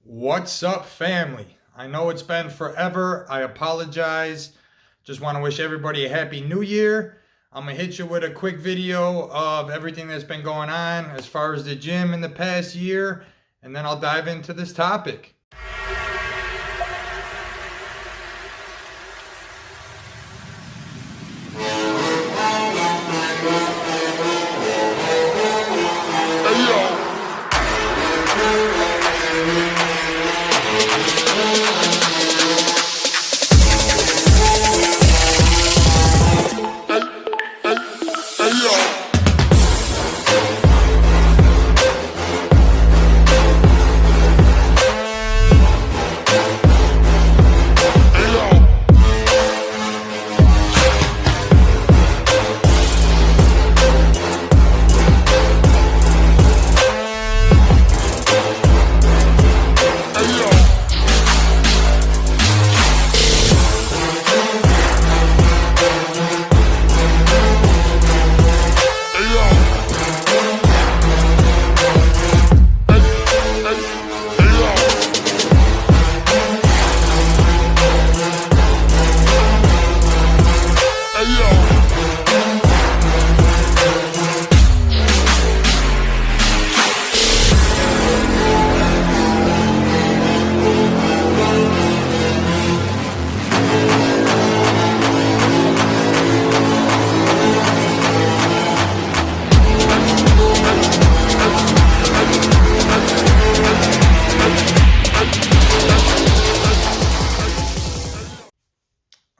What's up, family? I know it's been forever. I apologize. Just want to wish everybody a happy new year. I'm going to hit you with a quick video of everything that's been going on as far as the gym in the past year, and then I'll dive into this topic.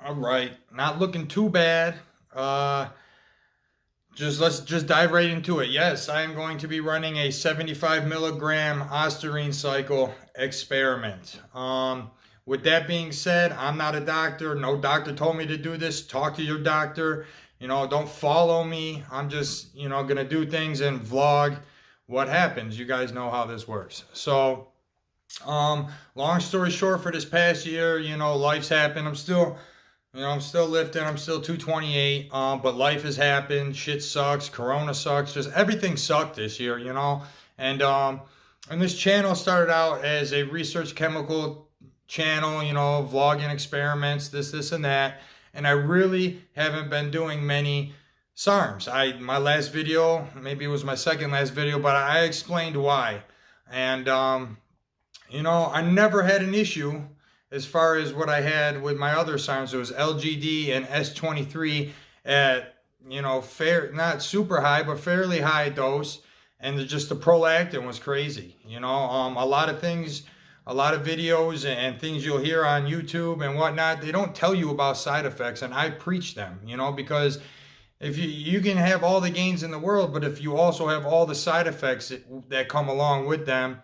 All right, not looking too bad. Let's just dive right into it. Yes, I am going to be running a 75 milligram Ostarine cycle experiment. With that being said, I'm not a doctor. No doctor told me to do this. Talk to your doctor. Don't follow me. I'm just, gonna do things and vlog what happens. You guys know how this works. So, long story short, for this past year, life's happened. I'm still lifting. I'm still 228. But life has happened. Shit sucks. Corona sucks. Just everything sucked this year, And this channel started out as a research chemical channel, vlogging experiments, this and that. And I really haven't been doing many SARMs. My last video, maybe it was my second last video, but I explained why. And, I never had an issue as far as what I had with my other SARMs. It was LGD and S23 at, not super high, but fairly high dose. And just the prolactin was crazy. A lot of things, a lot of videos and things you'll hear on YouTube and whatnot, they don't tell you about side effects, and I preach them, because if you can have all the gains in the world, but if you also have all the side effects that come along with them,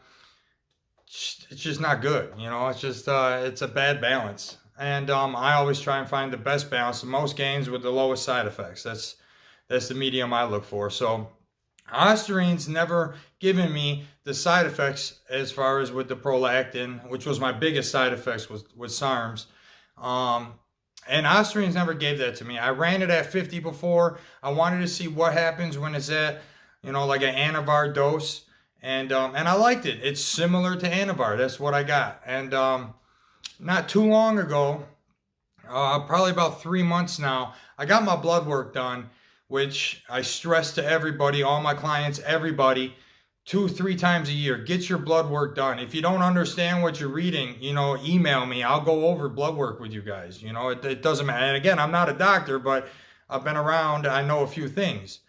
it's just not good. It's just it's a bad balance. And I always try and find the best balance, the most gains with the lowest side effects. That's the medium I look for. So Ostarine's never given me the side effects as far as with the prolactin, which was my biggest side effects with SARMs. And Ostarine's never gave that to me. I ran it at 50 before. I wanted to see what happens when it's at, like an Anavar dose. And I liked it. It's similar to Anavar. That's what I got. And not too long ago, probably about 3 months now, I got my blood work done, which I stress to everybody, all my clients, everybody, 2-3 times a year. Get your blood work done. If you don't understand what you're reading, email me. I'll go over blood work with you guys. It doesn't matter. And again, I'm not a doctor, but I've been around. I know a few things.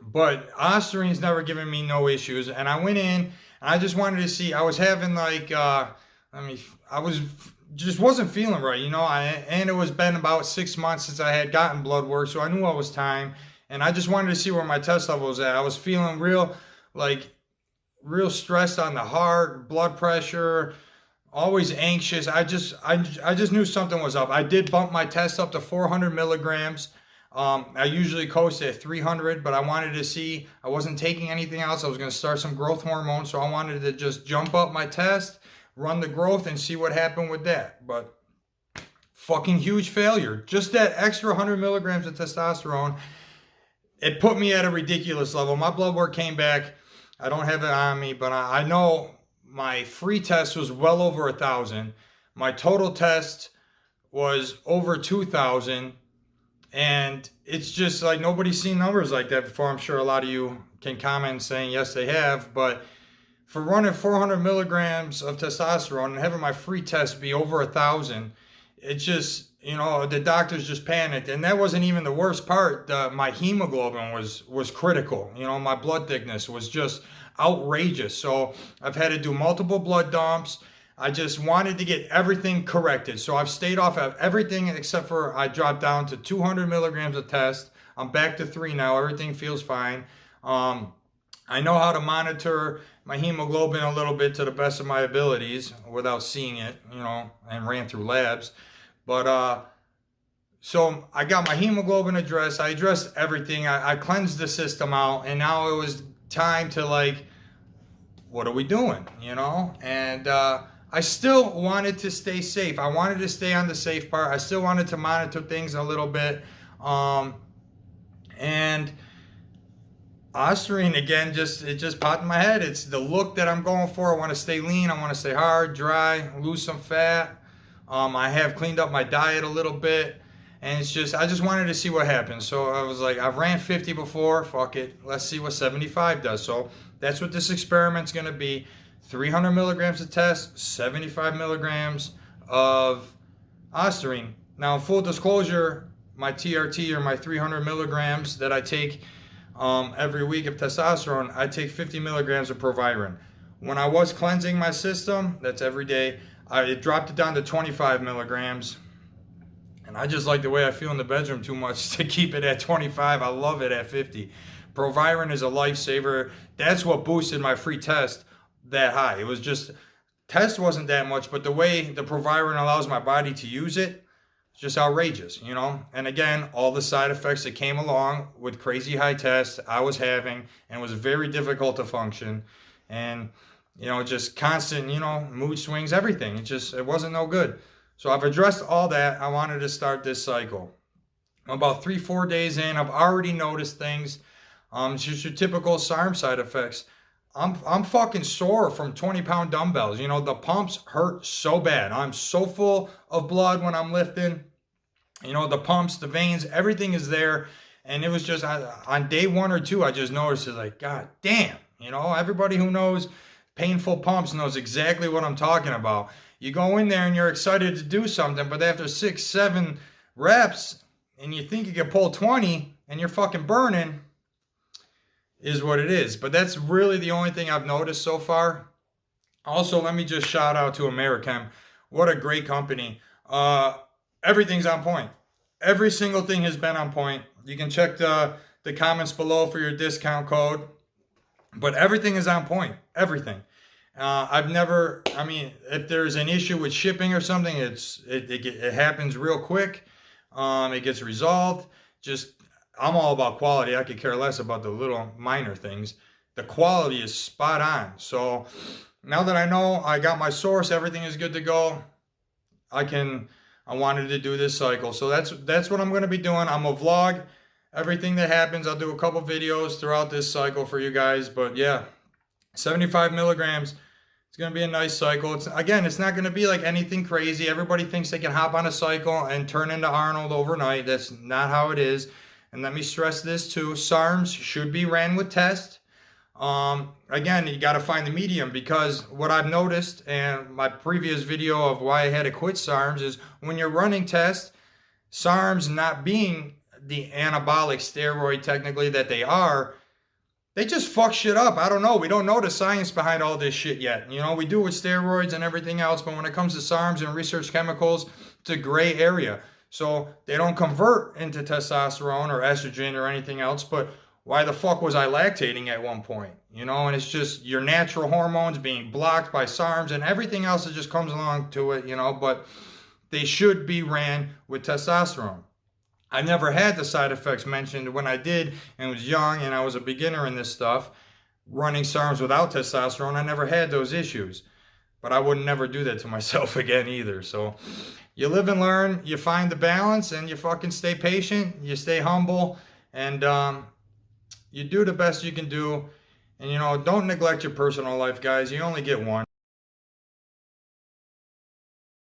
But Ostarine's never given me no issues. And I went in, and I just wanted to see. I was having just wasn't feeling right, and it was been about 6 months since I had gotten blood work, so I knew it was time. And I just wanted to see where my test level was at. I was feeling real stressed on the heart, blood pressure, always anxious. I just knew something was up. I did bump my test up to 400 milligrams. I usually coast at 300, but I wanted to see. I wasn't taking anything else. I was going to start some growth hormone, so I wanted to just jump up my test, run the growth, and see what happened with that. But fucking huge failure. Just that extra 100 milligrams of testosterone, it put me at a ridiculous level. My blood work came back. I don't have it on me, but I know my free test was well over 1,000. My total test was over 2,000. And it's just like nobody's seen numbers like that before. I'm sure a lot of you can comment saying yes, they have. But for running 400 milligrams of testosterone and having my free test be over 1,000, it just, the doctors just panicked. And that wasn't even the worst part. My hemoglobin was critical. My blood thickness was just outrageous. So I've had to do multiple blood dumps. I just wanted to get everything corrected. So I've stayed off of everything except for I dropped down to 200 milligrams of test. I'm back to 3 now. Everything feels fine. I know how to monitor my hemoglobin a little bit to the best of my abilities without seeing it, and ran through labs. But so I got my hemoglobin addressed. I addressed everything. I cleansed the system out. And now it was time to what are we doing? And I still wanted to stay safe. I wanted to stay on the safe part. I still wanted to monitor things a little bit. And Ostarine, again, it just popped in my head. It's the look that I'm going for. I want to stay lean. I want to stay hard, dry, lose some fat. I have cleaned up my diet a little bit. And I just wanted to see what happens. So I was like, I've ran 50 before. Fuck it. Let's see what 75 does. So that's what this experiment's going to be. 300 milligrams of test, 75 milligrams of Ostarine. Now, full disclosure, my TRT, or my 300 milligrams that I take every week of testosterone, I take 50 milligrams of Proviron. When I was cleansing my system, that's every day, I dropped it down to 25 milligrams. And I just like the way I feel in the bedroom too much to keep it at 25. I love it at 50. Proviron is a lifesaver. That's what boosted my free test that high. It was just, test wasn't that much, but the way the Proviron allows my body to use it, it's just outrageous, And again, all the side effects that came along with crazy high tests I was having, and it was very difficult to function. And, just constant, mood swings, everything. It wasn't no good. So I've addressed all that. I wanted to start this cycle. I'm about 3-4 days in. I've already noticed things. It's just your typical SARM side effects. I'm fucking sore from 20-pound dumbbells. The pumps hurt so bad. I'm so full of blood when I'm lifting. The pumps, the veins, everything is there. And it was just on day 1 or 2, I just noticed it's like, God damn. Everybody who knows painful pumps knows exactly what I'm talking about. You go in there and you're excited to do something, but after 6-7 reps and you think you can pull 20 and you're fucking burning, is what it is. But that's really the only thing I've noticed so far. Also, let me just shout out to Americhem. What a great company. Everything's on point. Every single thing has been on point. You can check the comments below for your discount code. But everything is on point. Everything. If there's an issue with shipping or something, it happens real quick. It gets resolved. I'm all about quality. I could care less about the little minor things. The quality is spot on. So now that I know I got my source, everything is good to go. I wanted to do this cycle. So that's what I'm going to be doing. I'm going to vlog everything that happens. I'll do a couple videos throughout this cycle for you guys. But yeah, 75 milligrams. It's going to be a nice cycle. It's not going to be like anything crazy. Everybody thinks they can hop on a cycle and turn into Arnold overnight. That's not how it is. And let me stress this too. SARMs should be ran with test. Again, you got to find the medium, because what I've noticed, and my previous video of why I had to quit SARMs, is when you're running tests, SARMs not being the anabolic steroid technically that they are, they just fuck shit up. I don't know. We don't know the science behind all this shit yet. We do with steroids and everything else, but when it comes to SARMs and research chemicals, it's a gray area. So they don't convert into testosterone or estrogen or anything else, but why the fuck was I lactating at one point? And it's just your natural hormones being blocked by SARMs and everything else that just comes along to it, but they should be ran with testosterone. I never had the side effects mentioned when I did and was young and I was a beginner in this stuff. Running SARMs without testosterone, I never had those issues. But I would never do that to myself again either. So you live and learn, you find the balance, and you fucking stay patient, you stay humble, and you do the best you can do. And don't neglect your personal life, guys. You only get one.